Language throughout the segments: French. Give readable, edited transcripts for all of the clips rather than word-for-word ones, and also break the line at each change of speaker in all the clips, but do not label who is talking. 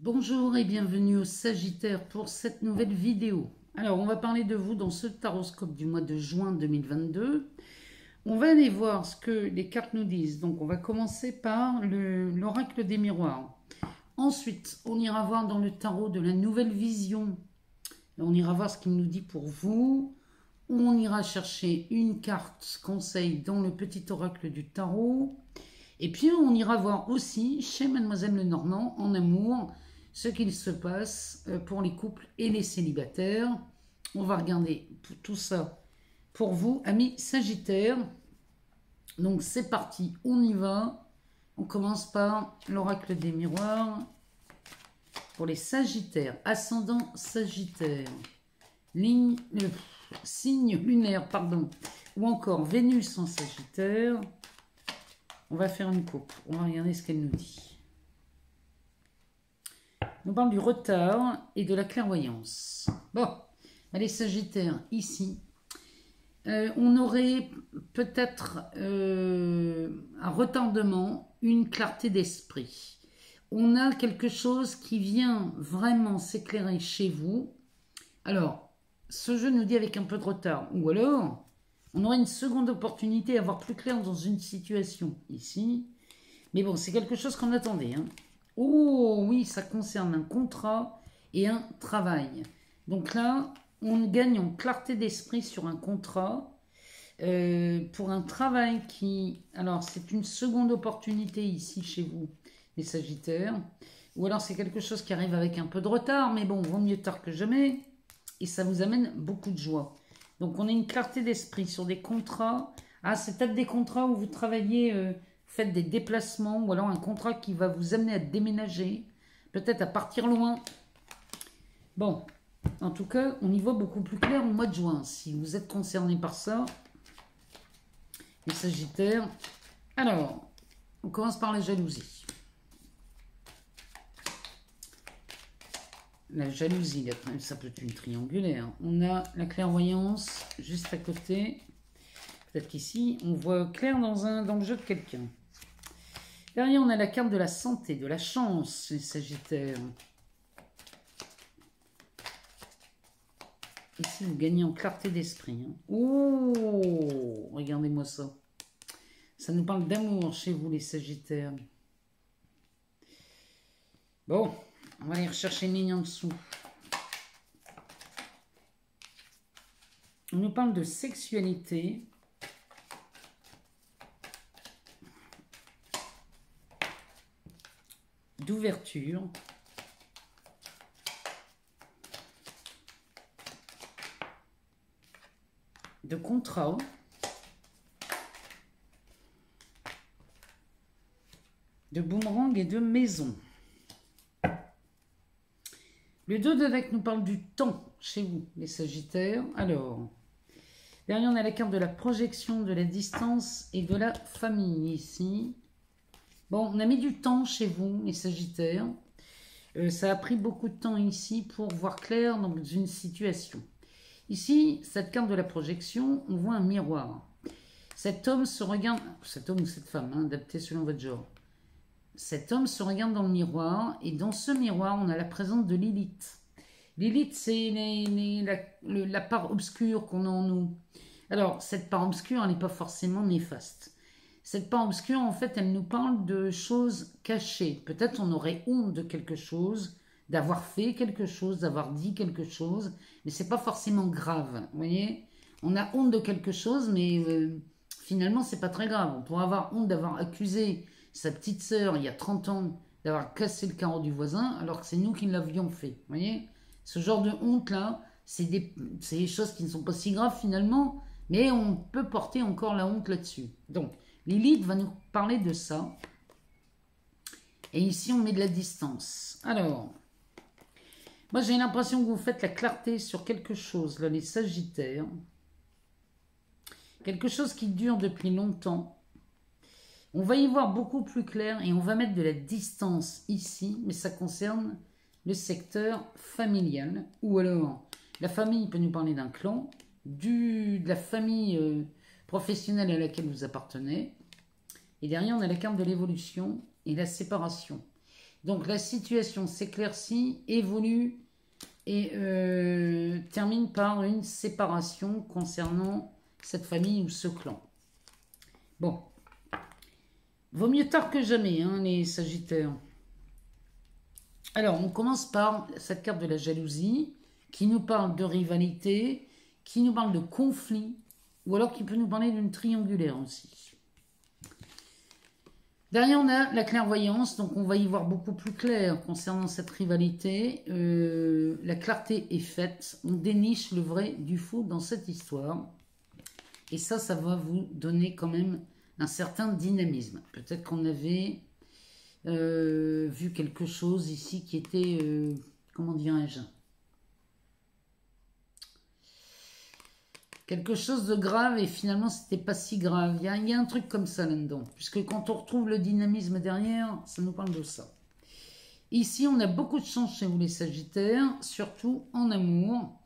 Bonjour et bienvenue au Sagittaire pour cette nouvelle vidéo. Alors, on va parler de vous dans ce taroscope du mois de juin 2022. On va aller voir ce que les cartes nous disent. Donc, on va commencer par l'oracle des miroirs. Ensuite, on ira voir dans le tarot de la nouvelle vision. On ira voir ce qu'il nous dit pour vous. On ira chercher une carte conseil dans le petit oracle du tarot. Et puis, on ira voir aussi chez Mademoiselle Lenormand en amour ce qu'il se passe pour les couples et les célibataires. On va regarder tout ça pour vous, amis Sagittaires. Donc c'est parti, on y va. On commence par l'oracle des miroirs pour les Sagittaires, ascendant Sagittaire, signe lunaire, pardon, ou encore Vénus en Sagittaire. On va faire une coupe, on va regarder ce qu'elle nous dit. On parle du retard et de la clairvoyance. Bon, les Sagittaires, ici, on aurait peut-être un retardement, une clarté d'esprit. On a quelque chose qui vient vraiment s'éclairer chez vous. Alors, ce jeu nous dit avec un peu de retard. Ou alors, on aurait une seconde opportunité à voir plus clair dans une situation, ici. Mais bon, c'est quelque chose qu'on attendait, hein. Oh oui, ça concerne un contrat et un travail. Donc là, on gagne en clarté d'esprit sur un contrat pour un travail qui... Alors, c'est une seconde opportunité ici chez vous, les Sagittaires. Ou alors, c'est quelque chose qui arrive avec un peu de retard, mais bon, vaut mieux tard que jamais. Et ça vous amène beaucoup de joie. Donc, on a une clarté d'esprit sur des contrats. Ah, c'est peut-être des contrats où vous travaillez... faites des déplacements ou alors un contrat qui va vous amener à déménager, peut-être à partir loin. Bon, en tout cas, on y voit beaucoup plus clair au mois de juin, si vous êtes concerné par ça, les Sagittaires. Alors, on commence par la jalousie. La jalousie, ça peut être une triangulaire. On a la clairvoyance juste à côté. Peut-être qu'ici, on voit clair dans le jeu de quelqu'un. Derrière, on a la carte de la santé, de la chance, les Sagittaires. Ici, vous gagnez en clarté d'esprit. Hein. Oh, regardez-moi ça. Ça nous parle d'amour chez vous, les Sagittaires. Bon, on va aller rechercher une ligne en dessous. On nous parle de sexualité. D'ouverture, de contrat, de boomerang et de maison. Le 2 de deck nous parle du temps chez vous, les Sagittaires. Alors, derrière on a la carte de la projection, de la distance et de la famille ici. Bon, on a mis du temps chez vous, les Sagittaires. Ça a pris beaucoup de temps ici pour voir clair dans une situation. Ici, cette carte de la projection, on voit un miroir. Cet homme se regarde, cet homme ou cette femme, hein, adapté selon votre genre. Cet homme se regarde dans le miroir et dans ce miroir, on a la présence de Lilith. Lilith, c'est la part obscure qu'on a en nous. Alors, cette part obscure, elle n'est pas forcément néfaste. Cette part obscure, en fait, elle nous parle de choses cachées. Peut-être on aurait honte de quelque chose, d'avoir fait quelque chose, d'avoir dit quelque chose, mais c'est pas forcément grave. Vous voyez, on a honte de quelque chose, mais finalement, c'est pas très grave. On pourrait avoir honte d'avoir accusé sa petite sœur il y a 30 ans d'avoir cassé le carreau du voisin, alors que c'est nous qui l'avions fait. Vous voyez, ce genre de honte-là, c'est des choses qui ne sont pas si graves finalement, mais on peut porter encore la honte là-dessus. Donc, Lilith va nous parler de ça. Et ici, on met de la distance. Alors, moi, j'ai l'impression que vous faites la clarté sur quelque chose, là, les Sagittaires. Quelque chose qui dure depuis longtemps. On va y voir beaucoup plus clair et on va mettre de la distance ici, mais ça concerne le secteur familial. Ou alors, la famille peut nous parler d'un clan, de la famille... professionnelle à laquelle vous appartenez. Et derrière, on a la carte de l'évolution et la séparation. Donc la situation s'éclaircit, évolue et termine par une séparation concernant cette famille ou ce clan. Bon, vaut mieux tard que jamais, hein, les Sagittaires. Alors, on commence par cette carte de la jalousie, qui nous parle de rivalité, qui nous parle de conflit, ou alors qui peut nous parler d'une triangulaire aussi. Derrière, on a la clairvoyance, donc on va y voir beaucoup plus clair concernant cette rivalité. La clarté est faite, on déniche le vrai du faux dans cette histoire. Et ça va vous donner quand même un certain dynamisme. Peut-être qu'on avait vu quelque chose ici qui était, comment dirais-je, quelque chose de grave et finalement c'était pas si grave. Il y a un truc comme ça là-dedans. Puisque quand on retrouve le dynamisme derrière, ça nous parle de ça. Ici, on a beaucoup de chance chez vous les Sagittaires, surtout en amour.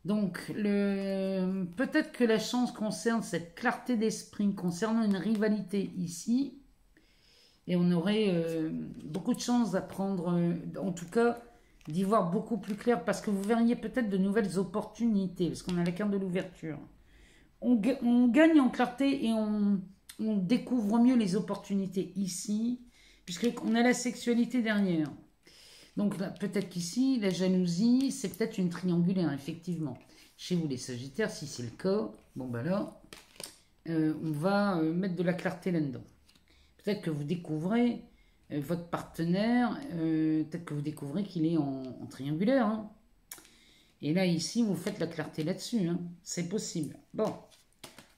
Donc, peut-être que la chance concerne cette clarté d'esprit concernant une rivalité ici. Et on aurait beaucoup de chance d'apprendre, en tout cas, d'y voir beaucoup plus clair. Parce que vous verriez peut-être de nouvelles opportunités. Parce qu'on a la carte de l'ouverture. On gagne en clarté et on découvre mieux les opportunités ici. Puisqu'on a la sexualité derrière. Donc peut-être qu'ici, la jalousie, c'est peut-être une triangulaire, effectivement. Chez vous, les Sagittaires, si c'est le cas, bon ben là, on va mettre de la clarté là-dedans. Peut-être que vous découvrez votre partenaire, peut-être que vous découvrez qu'il est en triangulaire. Hein. Et là, ici, vous faites la clarté là-dessus. Hein. C'est possible. Bon,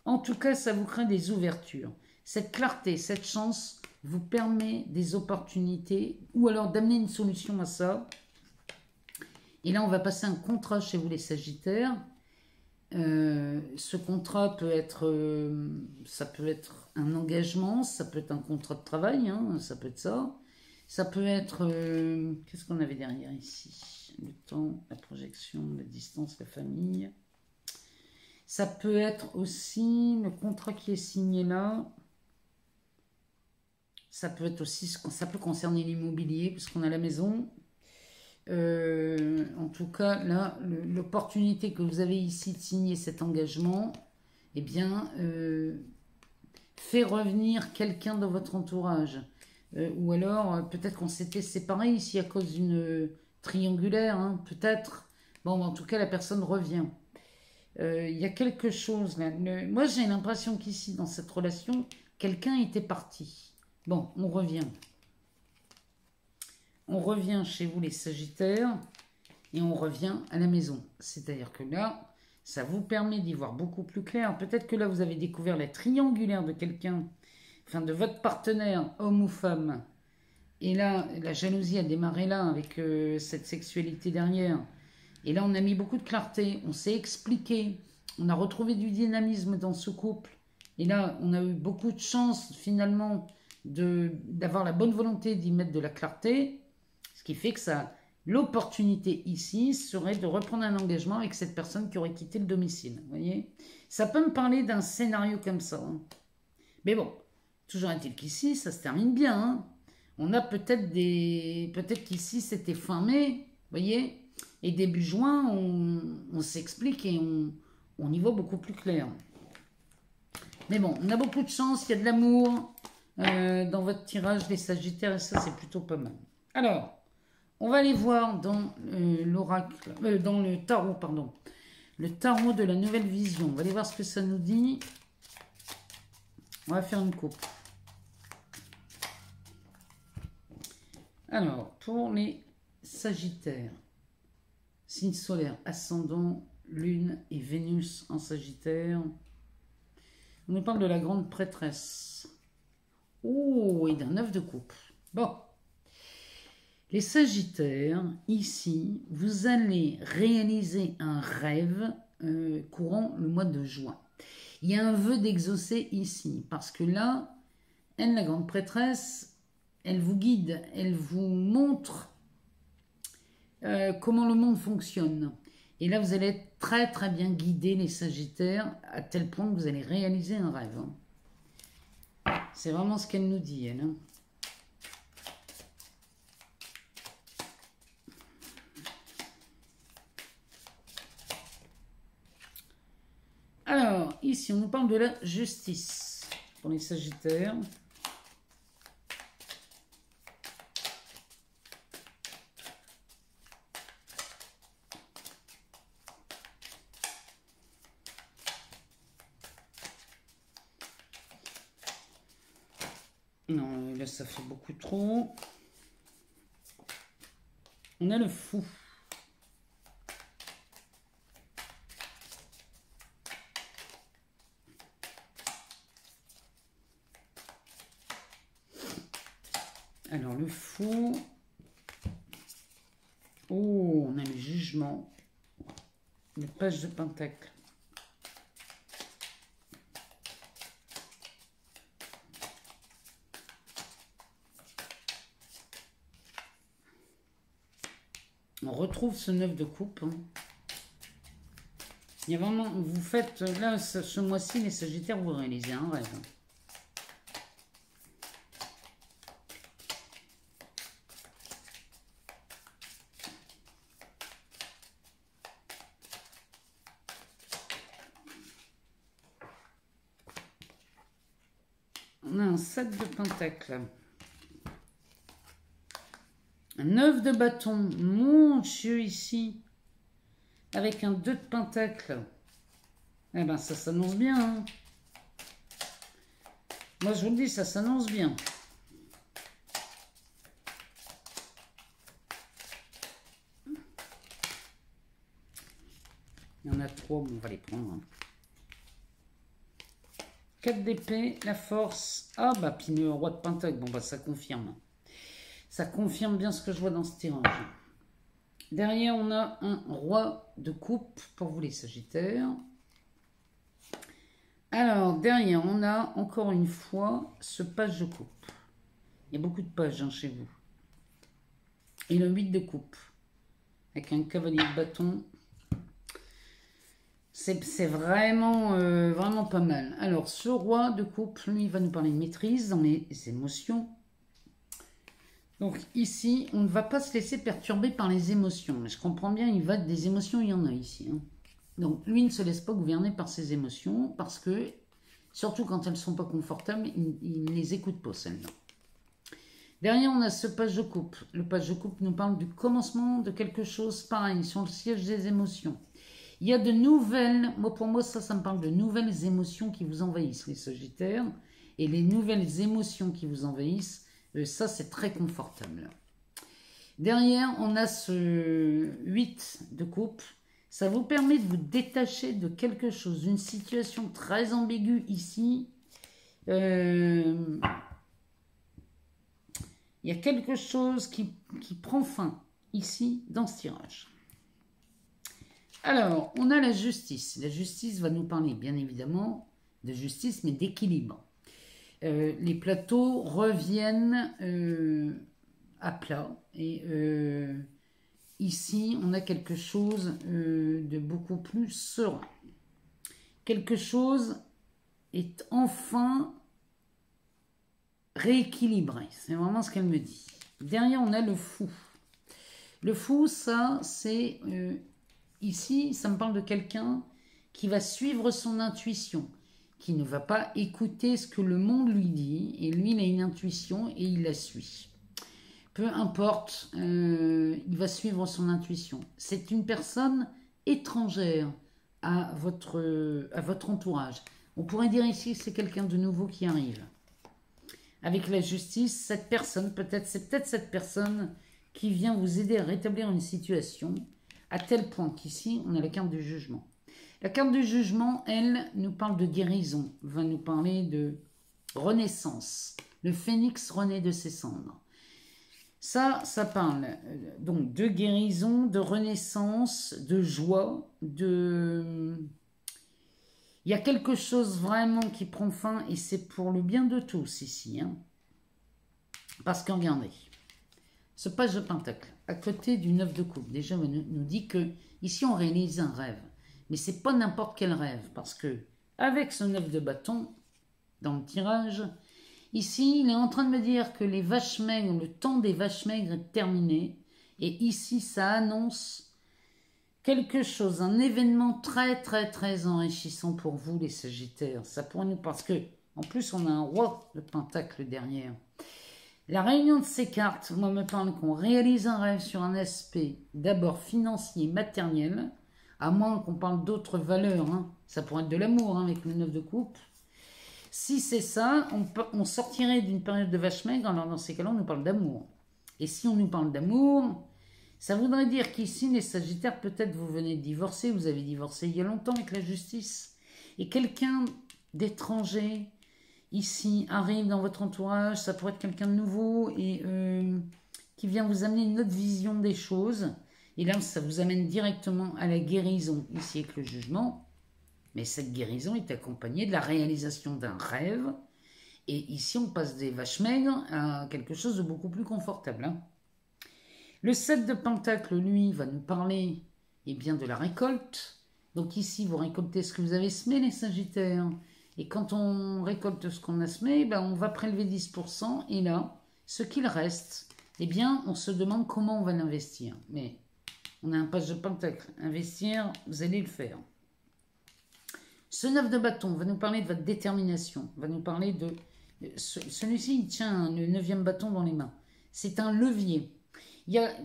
en tout cas, ça vous crée des ouvertures. Cette clarté, cette chance vous permet des opportunités ou alors d'amener une solution à ça. Et là, on va passer un contrat chez vous les Sagittaires. Ce contrat peut être, ça peut être un engagement, ça peut être un contrat de travail, hein, ça peut être ça. Ça peut être, qu'est-ce qu'on avait derrière ici? Le temps, la projection, la distance, la famille. Ça peut être aussi le contrat qui est signé là. Ça peut être aussi, ça peut concerner l'immobilier, puisqu'on a la maison. En tout cas, là, l'opportunité que vous avez ici de signer cet engagement, eh bien, fait revenir quelqu'un dans votre entourage. Ou alors, peut-être qu'on s'était séparés ici à cause d'une triangulaire, hein, peut-être. Bon, en tout cas, la personne revient. Il y a quelque chose là. Moi, j'ai l'impression qu'ici, dans cette relation, quelqu'un était parti. Bon, on revient. On revient chez vous les Sagittaires et on revient à la maison. C'est-à-dire que là, ça vous permet d'y voir beaucoup plus clair. Peut-être que là, vous avez découvert la triangulaire de quelqu'un, enfin de votre partenaire, homme ou femme. Et là, la jalousie a démarré là avec cette sexualité derrière. Et là, on a mis beaucoup de clarté, on s'est expliqué, on a retrouvé du dynamisme dans ce couple. Et là, on a eu beaucoup de chance finalement d'avoir la bonne volonté d'y mettre de la clarté. Ce qui fait que l'opportunité ici serait de reprendre un engagement avec cette personne qui aurait quitté le domicile. Vous voyez, ça peut me parler d'un scénario comme ça. Hein. Mais bon, toujours est-il qu'ici, ça se termine bien. Hein. On a peut-être peut-être qu'ici, c'était fin mai, vous voyez. Et début juin, on s'explique et on y voit beaucoup plus clair. Mais bon, on a beaucoup de chance, il y a de l'amour dans votre tirage des Sagittaires et ça, c'est plutôt pas mal. Alors, on va aller voir dans l'oracle, dans le tarot, pardon. Le tarot de la nouvelle vision. On va aller voir ce que ça nous dit. On va faire une coupe. Alors, pour les Sagittaires, signe solaire, ascendant, lune et Vénus en Sagittaire. On nous parle de la grande prêtresse. Oh, et d'un 9 de coupe. Bon. Les Sagittaires, ici, vous allez réaliser un rêve courant le mois de juin. Il y a un vœu d'exaucer ici, parce que là, elle, la grande prêtresse, elle vous guide, elle vous montre comment le monde fonctionne. Et là, vous allez être très très bien guidés, les Sagittaires, à tel point que vous allez réaliser un rêve. C'est vraiment ce qu'elle nous dit, elle. Hein. ici, on nous parle de la justice pour les Sagittaires. Non, là, ça fait beaucoup trop. On a le fou. Alors, le fou. Oh, on a le jugement. Le page de pentacle. On retrouve ce 9 de coupe. Il y a vraiment, vous faites, là, ce mois-ci, les Sagittaires, vous réalisez un rêve. On a un 7 de pentacle. Un 9 de bâton, mon Dieu, ici, avec un 2 de pentacle. Eh ben, ça s'annonce bien. Hein. Moi, je vous le dis, ça s'annonce bien. Il y en a 3, bon, on va les prendre. 4 d'épée, la force. Ah, bah, puis le roi de pentacle, bon, bah, ça confirme. Ça confirme bien ce que je vois dans ce tirage. Derrière, on a un roi de coupe pour vous les Sagittaires. Alors, derrière, on a encore une fois ce page de coupe. Il y a beaucoup de pages hein, chez vous. Et le 8 de coupe. Avec un cavalier de bâton. C'est vraiment, vraiment pas mal. Alors, ce roi de coupe, lui, il va nous parler de maîtrise dans les émotions. Donc ici, on ne va pas se laisser perturber par les émotions. Mais je comprends bien, il va des émotions, il y en a ici. Hein. Donc lui ne se laisse pas gouverner par ses émotions parce que, surtout quand elles ne sont pas confortables, il ne les écoute pas celles-là. Derrière, on a ce page de coupe. Le page de coupe nous parle du commencement de quelque chose pareil, sur le siège des émotions. Il y a de nouvelles, pour moi ça me parle de nouvelles émotions qui vous envahissent, les Sagittaires. Et les nouvelles émotions qui vous envahissent, ça, c'est très confortable. Derrière, on a ce 8 de coupe. Ça vous permet de vous détacher de quelque chose, d'une situation très ambiguë ici. Il y a quelque chose qui prend fin ici dans ce tirage. Alors, on a la justice. La justice va nous parler, bien évidemment, de justice, mais d'équilibre. Les plateaux reviennent à plat. Et ici, on a quelque chose de beaucoup plus serein. Quelque chose est enfin rééquilibré. C'est vraiment ce qu'elle me dit. Derrière, on a le fou. Le fou, ça, c'est... ici, ça me parle de quelqu'un qui va suivre son intuition, qui ne va pas écouter ce que le monde lui dit, et lui, il a une intuition et il la suit. Peu importe, il va suivre son intuition. C'est une personne étrangère à votre entourage. On pourrait dire ici que c'est quelqu'un de nouveau qui arrive. Avec la justice, cette personne, c'est peut-être cette personne qui vient vous aider à rétablir une situation, à tel point qu'ici, on a la carte du jugement. La carte du jugement, elle, nous parle de guérison, va nous parler de renaissance. Le phénix renaît de ses cendres. Ça parle donc de guérison, de renaissance, de joie, de... Il y a quelque chose vraiment qui prend fin et c'est pour le bien de tous ici. Hein. Parce que regardez, ce page de pentacle, à côté du 9 de coupe, déjà on nous dit que ici on réalise un rêve. Mais c'est pas n'importe quel rêve, parce que avec ce 9 de bâton, dans le tirage, ici, il est en train de me dire que les vaches maigres, le temps des vaches maigres est terminé. Et ici, ça annonce quelque chose, un événement très très très enrichissant pour vous les Sagittaires. Ça pourrait nous, parce que en plus on a un roi de Pentacle derrière. La réunion de ces cartes, moi me parle qu'on réalise un rêve sur un aspect d'abord financier, matériel, à moins qu'on parle d'autres valeurs, hein. Ça pourrait être de l'amour hein, avec le 9 de coupe. Si c'est ça, on sortirait d'une période de vache maigre, alors dans ces cas-là on nous parle d'amour. Et si on nous parle d'amour, ça voudrait dire qu'ici, les Sagittaires, peut-être vous venez de divorcer, vous avez divorcé il y a longtemps avec la justice, et quelqu'un d'étranger, ici, arrive dans votre entourage, ça pourrait être quelqu'un de nouveau, et qui vient vous amener une autre vision des choses, et là, ça vous amène directement à la guérison, ici avec le jugement, mais cette guérison est accompagnée de la réalisation d'un rêve, et ici, on passe des vaches maigres à quelque chose de beaucoup plus confortable, hein. Le 7 de Pentacle, lui, va nous parler bien, de la récolte. Donc ici, vous récoltez ce que vous avez semé, les Sagittaires. Et quand on récolte ce qu'on a semé, ben, on va prélever 10%. Et là, ce qu'il reste, bien, on se demande comment on va l'investir. Mais on a un page de Pentacle. Investir, vous allez le faire. Ce 9 de bâton va nous parler de votre détermination. Va nous parler de... Celui-ci, il tient le 9e bâton dans les mains. C'est un levier.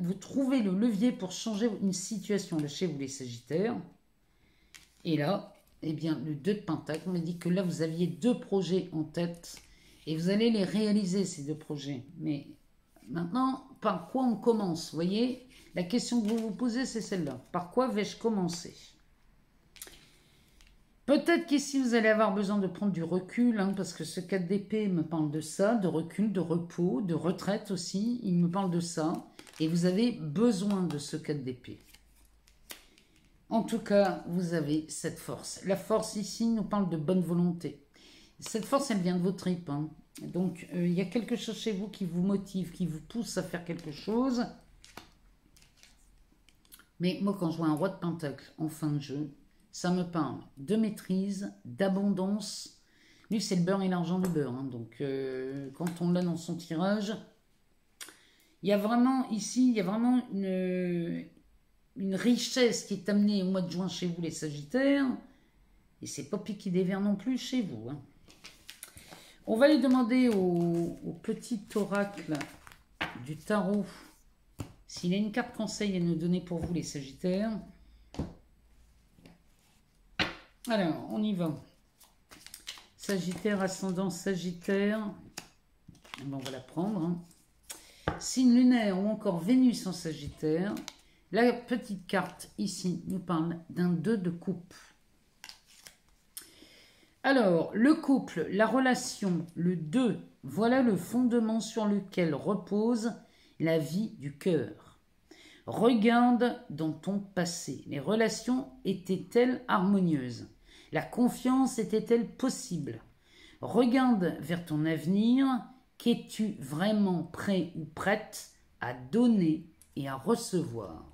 Vous trouvez le levier pour changer une situation de chez vous les Sagittaires. Et là, bien, le 2 de Pentacle me dit que là, vous aviez 2 projets en tête et vous allez les réaliser, ces 2 projets. Mais maintenant, par quoi on commence? Vous voyez, la question que vous vous posez, c'est celle-là. Par quoi vais-je commencer? Peut-être qu'ici, vous allez avoir besoin de prendre du recul, hein, parce que ce 4 d'épée me parle de ça, de recul, de repos, de retraite aussi. Il me parle de ça. Et vous avez besoin de ce 4 d'épée. En tout cas, vous avez cette force. La force ici nous parle de bonne volonté. Cette force, elle vient de vos tripes, hein. Donc, il y a quelque chose chez vous qui vous motive, qui vous pousse à faire quelque chose. Mais moi, quand je vois un roi de Pentacle en fin de jeu, ça me parle de maîtrise, d'abondance. Lui, c'est le beurre et l'argent du beurre, hein. Donc, quand on l'a dans son tirage... Il y a vraiment, ici, il y a vraiment une richesse qui est amenée au mois de juin chez vous, les Sagittaires. Et c'est pas piqué des vers non plus chez vous, hein. On va aller demander au petit oracle du tarot s'il a une carte conseil à nous donner pour vous, les Sagittaires. Alors, on y va. Sagittaire, ascendant Sagittaire. On va la prendre, hein. Signe lunaire ou encore Vénus en Sagittaire, la petite carte ici nous parle d'un 2 de coupe. Alors, le couple, la relation, le 2, voilà le fondement sur lequel repose la vie du cœur. Regarde dans ton passé. Les relations étaient-elles harmonieuses? La confiance était-elle possible? Regarde vers ton avenir. Qu'es-tu vraiment prêt ou prête à donner et à recevoir?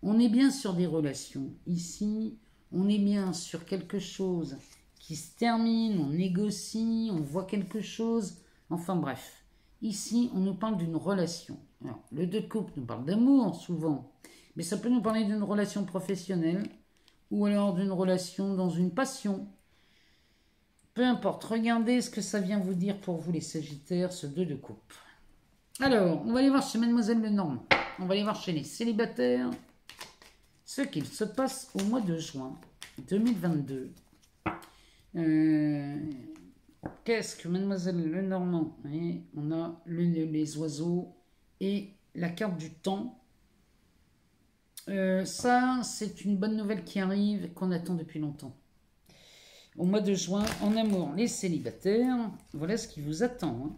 On est bien sur des relations. Ici, on est bien sur quelque chose qui se termine, on négocie, on voit quelque chose. Enfin bref, ici, on nous parle d'une relation. Alors, le 2 de coupe nous parle d'amour souvent, mais ça peut nous parler d'une relation professionnelle ou alors d'une relation dans une passion. Peu importe, regardez ce que ça vient vous dire pour vous les Sagittaires, ce 2 de coupe. Alors, on va aller voir chez Mademoiselle Lenormand. On va aller voir chez les célibataires ce qu'il se passe au mois de juin 2022. Qu'est-ce que Mademoiselle Lenormand? On a les oiseaux et la carte du temps. Ça, c'est une bonne nouvelle qui arrive, qu'on attend depuis longtemps. Au mois de juin, en amour, les célibataires, voilà ce qui vous attend, hein.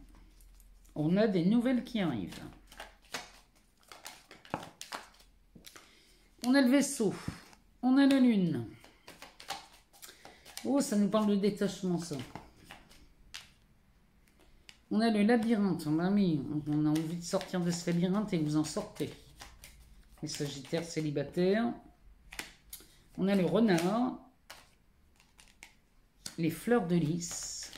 On a des nouvelles qui arrivent. On a le vaisseau, on a la lune. Oh, ça nous parle de détachement, ça. On a le labyrinthe, on a envie de sortir de ce labyrinthe et vous en sortez. Les Sagittaires célibataires. On a le renard. Les fleurs de lys,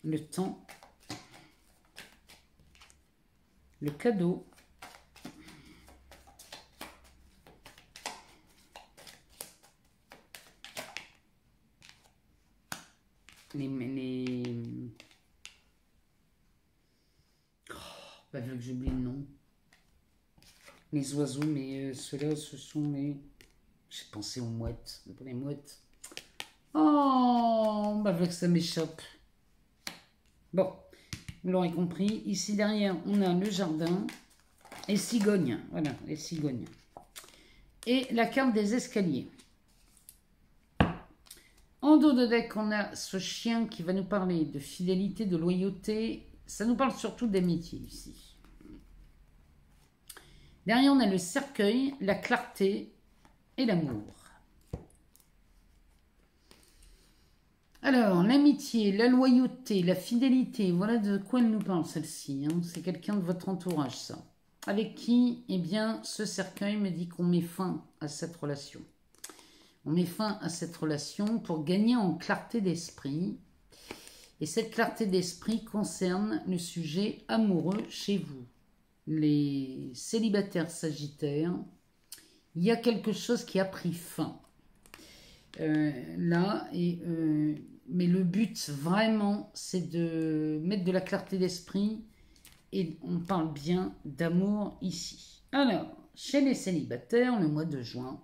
le temps, le cadeau Bah, vu que j'oublie le nom. Les oiseaux, mais ceux-là, ce sont les... J'ai pensé aux mouettes. Les mouettes. Oh, bah, vu que ça m'échappe. Bon, vous l'aurez compris. Ici, derrière, on a le jardin. Et cigognes. Voilà, les cigognes. Et la carte des escaliers. En dos de deck, on a ce chien qui va nous parler de fidélité, de loyauté. Ça nous parle surtout d'amitié ici. Derrière, on a le cercueil, la clarté et l'amour. Alors, l'amitié, la loyauté, la fidélité, voilà de quoi elle nous parle celle-ci. Hein. C'est quelqu'un de votre entourage, ça. Avec qui, eh bien, ce cercueil me dit qu'on met fin à cette relation. On met fin à cette relation pour gagner en clarté d'esprit. Et cette clarté d'esprit concerne le sujet amoureux chez vous. Les célibataires sagittaires, il y a quelque chose qui a pris fin. Là, mais le but vraiment, c'est de mettre de la clarté d'esprit et on parle bien d'amour ici. Alors, chez les célibataires, le mois de juin,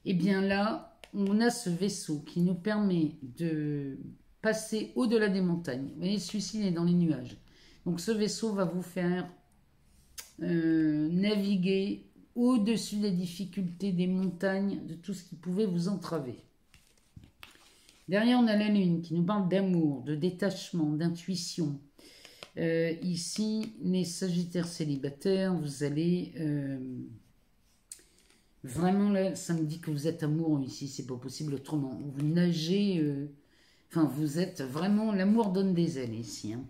et bien là, on a ce vaisseau qui nous permet de passer au-delà des montagnes. Vous voyez, celui-ci est dans les nuages. Donc ce vaisseau va vous faire naviguer au-dessus des difficultés, des montagnes, de tout ce qui pouvait vous entraver. Derrière, on a la lune qui nous parle d'amour, de détachement, d'intuition. Ici, les sagittaires célibataires, vous allez... vraiment, là, ça me dit que vous êtes amoureux ici, c'est pas possible autrement. Vous nagez... Enfin, vous êtes vraiment... L'amour donne des ailes ici. Hein.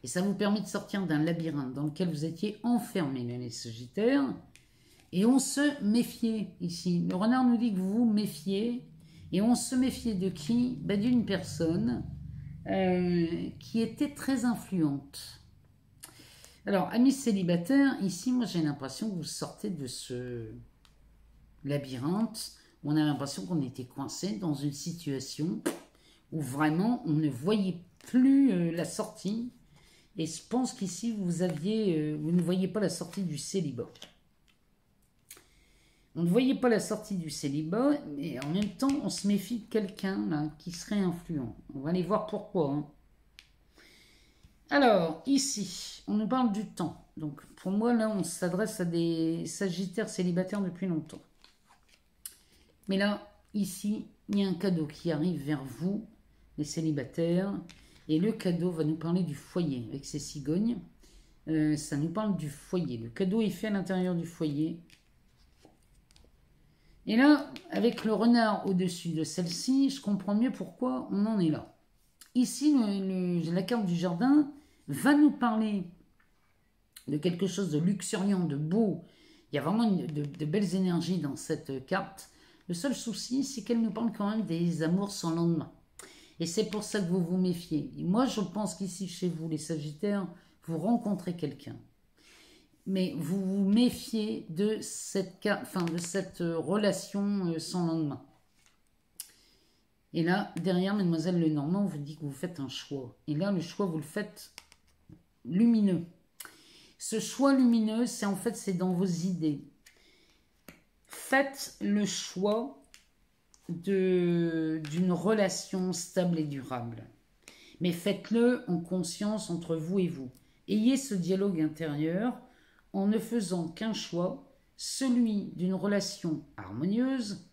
Et ça vous permet de sortir d'un labyrinthe dans lequel vous étiez enfermés, les sagittaires. Et on se méfiait ici. Le renard nous dit que vous vous méfiez. Et on se méfiait de qui? Ben, d'une personne qui était très influente. Alors, amis célibataires, ici, moi j'ai l'impression que vous sortez de ce labyrinthe. On a l'impression qu'on était coincé dans une situation où vraiment on ne voyait plus la sortie. Et je pense qu'ici, vous ne voyez pas la sortie du célibat. On ne voyait pas la sortie du célibat, mais en même temps, on se méfie de quelqu'un là qui serait influent. On va aller voir pourquoi. Hein. Alors, ici, on nous parle du temps. Donc, pour moi, là, on s'adresse à des sagittaires célibataires depuis longtemps. Mais là, ici, il y a un cadeau qui arrive vers vous, les célibataires. Et le cadeau va nous parler du foyer avec ces cigognes. Ça nous parle du foyer. Le cadeau est fait à l'intérieur du foyer. Et là, avec le renard au-dessus de celle-ci, je comprends mieux pourquoi on en est là. Ici, la carte du jardin va nous parler de quelque chose de luxuriant, de beau. Il y a vraiment de belles énergies dans cette carte. Le seul souci, c'est qu'elle nous parle quand même des amours sans lendemain. Et c'est pour ça que vous vous méfiez. Et moi, je pense qu'ici, chez vous, les sagittaires, vous rencontrez quelqu'un. Mais vous vous méfiez de cette relation sans lendemain. Et là, derrière, mademoiselle Lenormand, on vous dit que vous faites un choix. Et là, le choix, vous le faites lumineux. Ce choix lumineux, c'est dans vos idées. Faites le choix d'une relation stable et durable. Mais faites-le en conscience entre vous et vous. Ayez ce dialogue intérieur en ne faisant qu'un choix, celui d'une relation harmonieuse,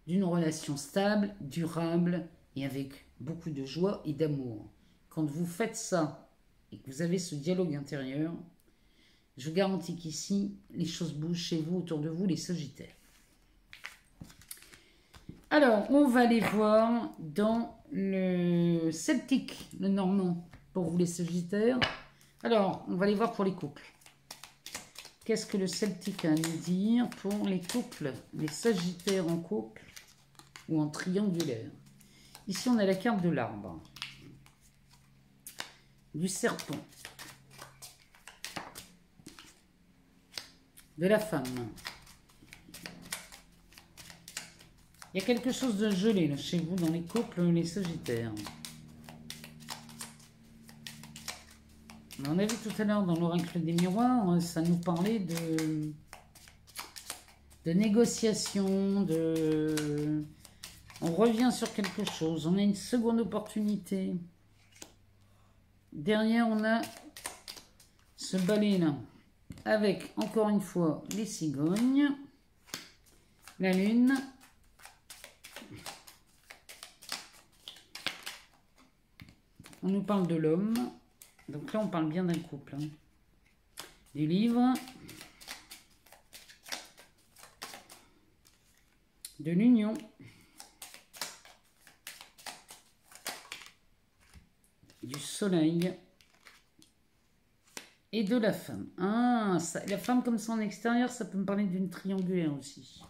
d'une relation stable, durable et avec beaucoup de joie et d'amour. Quand vous faites ça et que vous avez ce dialogue intérieur, je vous garantis qu'ici, les choses bougent chez vous, autour de vous, les sagittaires. Alors, on va aller voir dans le celtique, le normand, pour vous les sagittaires. Alors, on va aller voir pour les couples. Qu'est-ce que le celtique a à nous dire pour les couples, les sagittaires en couple ou en triangulaire? Ici, on a la carte de l'arbre, du serpent, de la femme. Il y a quelque chose de gelé là, chez vous dans les couples, les sagittaires. On a vu tout à l'heure dans l'oracle des miroirs, ça nous parlait de négociation, on revient sur quelque chose, on a une seconde opportunité. Derrière, on a ce balai-là, avec, encore une fois, les cigognes, la lune, on nous parle de l'homme, donc là, on parle bien d'un couple, hein. Du livre, de l'union, du soleil et de la femme. Ah, ça, la femme comme ça en extérieur, ça peut me parler d'une triangulaire aussi.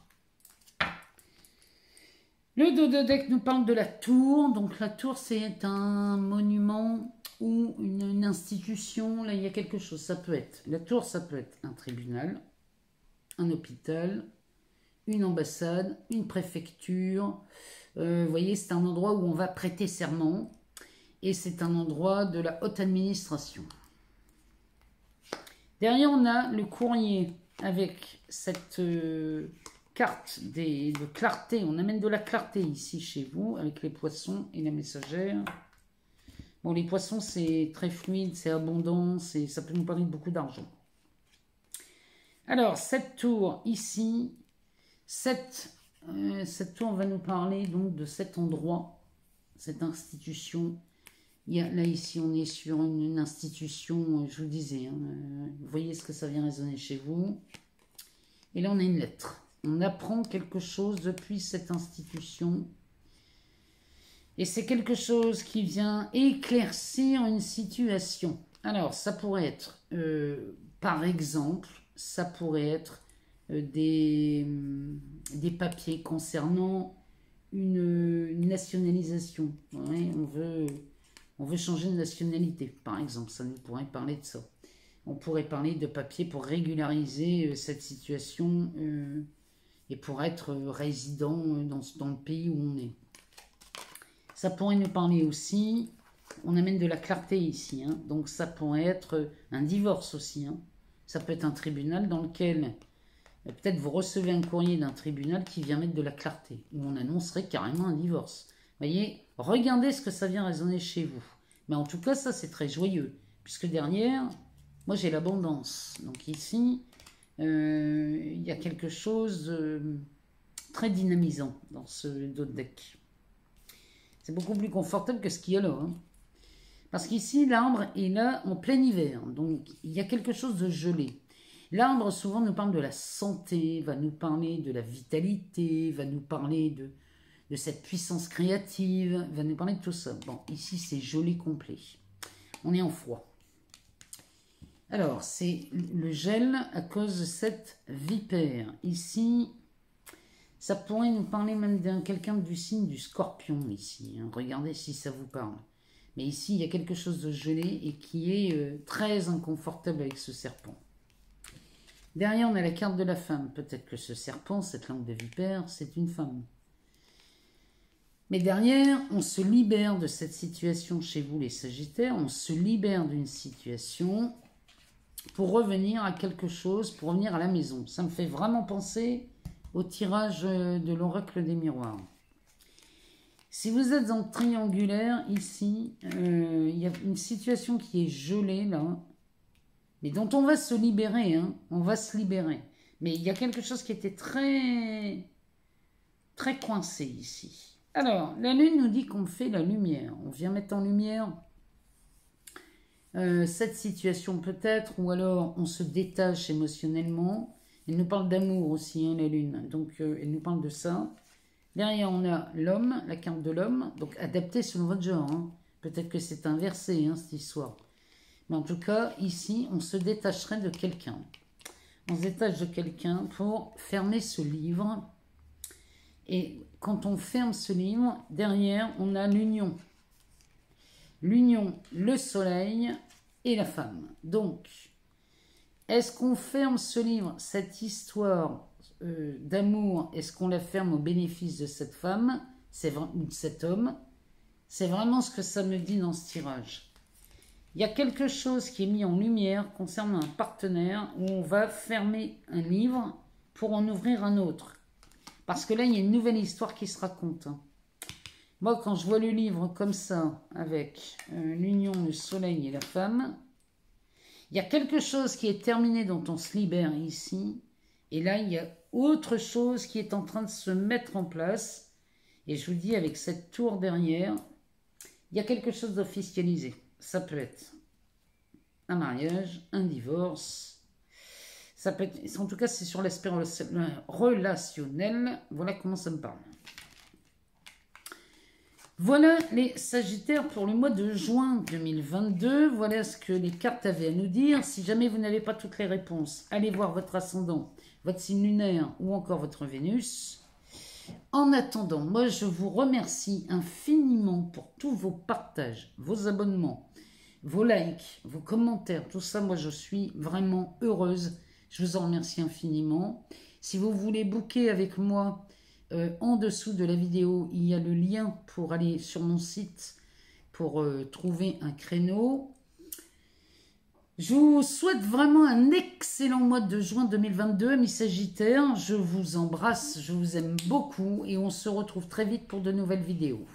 Le dos de deck nous parle de la tour. Donc la tour, c'est un monument ou une institution. Là, il y a quelque chose. Ça peut être, la tour, ça peut être un tribunal, un hôpital, une ambassade, une préfecture. Vous voyez, c'est un endroit où on va prêter serment. Et c'est un endroit de la haute administration. Derrière, on a le courrier avec cette carte de clarté. On amène de la clarté ici chez vous avec les poissons et la messagère. Bon, les poissons, c'est très fluide, c'est abondant, ça peut nous parler de beaucoup d'argent. Alors, cette tour ici, cette tour va nous parler donc de cet endroit, cette institution. Là, ici, on est sur une institution, je vous disais, hein, vous voyez ce que ça vient résonner chez vous. Et là, on a une lettre. On apprend quelque chose depuis cette institution. Et c'est quelque chose qui vient éclaircir une situation. Alors, ça pourrait être, par exemple, ça pourrait être des papiers concernant une nationalisation. Ouais, on veut changer de nationalité, par exemple. Ça nous pourrait parler de ça. On pourrait parler de papier pour régulariser cette situation et pour être résident dans le pays où on est. Ça pourrait nous parler aussi, on amène de la clarté ici, hein, donc ça pourrait être un divorce aussi. Hein. Ça peut être un tribunal dans lequel peut-être vous recevez un courrier d'un tribunal qui vient mettre de la clarté, où on annoncerait carrément un divorce. Vous voyez, regardez ce que ça vient résonner chez vous. Mais en tout cas, ça, c'est très joyeux. Puisque derrière, moi, j'ai l'abondance. Donc ici, il y a quelque chose de très dynamisant dans ce dos de deck. C'est beaucoup plus confortable que ce qu'il y a là. Hein. Parce qu'ici, l'arbre est là en plein hiver. Donc, il y a quelque chose de gelé. L'arbre, souvent, nous parle de la santé, va nous parler de la vitalité, va nous parler de cette puissance créative, va nous parler de tout ça. Bon, ici, c'est gelé complet. On est en froid. Alors, c'est le gel à cause de cette vipère. Ici, ça pourrait nous parler même d'un quelqu'un du signe du scorpion, ici. Hein. Regardez si ça vous parle. Mais ici, il y a quelque chose de gelé et qui est très inconfortable avec ce serpent. Derrière, on a la carte de la femme. Peut-être que ce serpent, cette langue de vipère, c'est une femme. Mais derrière, on se libère de cette situation chez vous, les Sagittaires. On se libère d'une situation pour revenir à quelque chose, pour revenir à la maison. Ça me fait vraiment penser au tirage de l'oracle des miroirs. Si vous êtes en triangulaire, ici, il y a une situation qui est gelée, là, mais dont on va se libérer. Hein, on va se libérer. Mais il y a quelque chose qui était très, très coincé ici. Alors, la lune nous dit qu'on fait la lumière. On vient mettre en lumière cette situation peut-être, ou alors on se détache émotionnellement. Elle nous parle d'amour aussi, hein, la lune. Donc, elle nous parle de ça. Derrière, on a l'homme, la carte de l'homme. Donc, adapté selon votre genre. Hein. Peut-être que c'est inversé, hein, cette histoire. Mais en tout cas, ici, on se détacherait de quelqu'un. On se détache de quelqu'un pour fermer ce livre. Et quand on ferme ce livre, derrière, on a l'union. L'union, le soleil et la femme. Donc, est-ce qu'on ferme ce livre, cette histoire d'amour, est-ce qu'on la ferme au bénéfice de cette femme ou de cet homme? C'est vraiment ce que ça me dit dans ce tirage. Il y a quelque chose qui est mis en lumière concernant un partenaire où on va fermer un livre pour en ouvrir un autre. Parce que là, il y a une nouvelle histoire qui se raconte. Moi, quand je vois le livre comme ça, avec l'union, le soleil et la femme, il y a quelque chose qui est terminé dont on se libère ici. Et là, il y a autre chose qui est en train de se mettre en place. Et je vous dis, avec cette tour derrière, il y a quelque chose d'officialisé. Ça peut être un mariage, un divorce. Ça peut être, en tout cas, c'est sur l'aspect relationnel. Voilà comment ça me parle. Voilà les Sagittaires pour le mois de juin 2022. Voilà ce que les cartes avaient à nous dire. Si jamais vous n'avez pas toutes les réponses, allez voir votre ascendant, votre signe lunaire ou encore votre Vénus. En attendant, moi je vous remercie infiniment pour tous vos partages, vos abonnements, vos likes, vos commentaires, tout ça. Moi je suis vraiment heureuse. Je vous en remercie infiniment. Si vous voulez booker avec moi, en dessous de la vidéo, il y a le lien pour aller sur mon site pour trouver un créneau. Je vous souhaite vraiment un excellent mois de juin 2022, mes Sagittaires. Je vous embrasse, je vous aime beaucoup et on se retrouve très vite pour de nouvelles vidéos.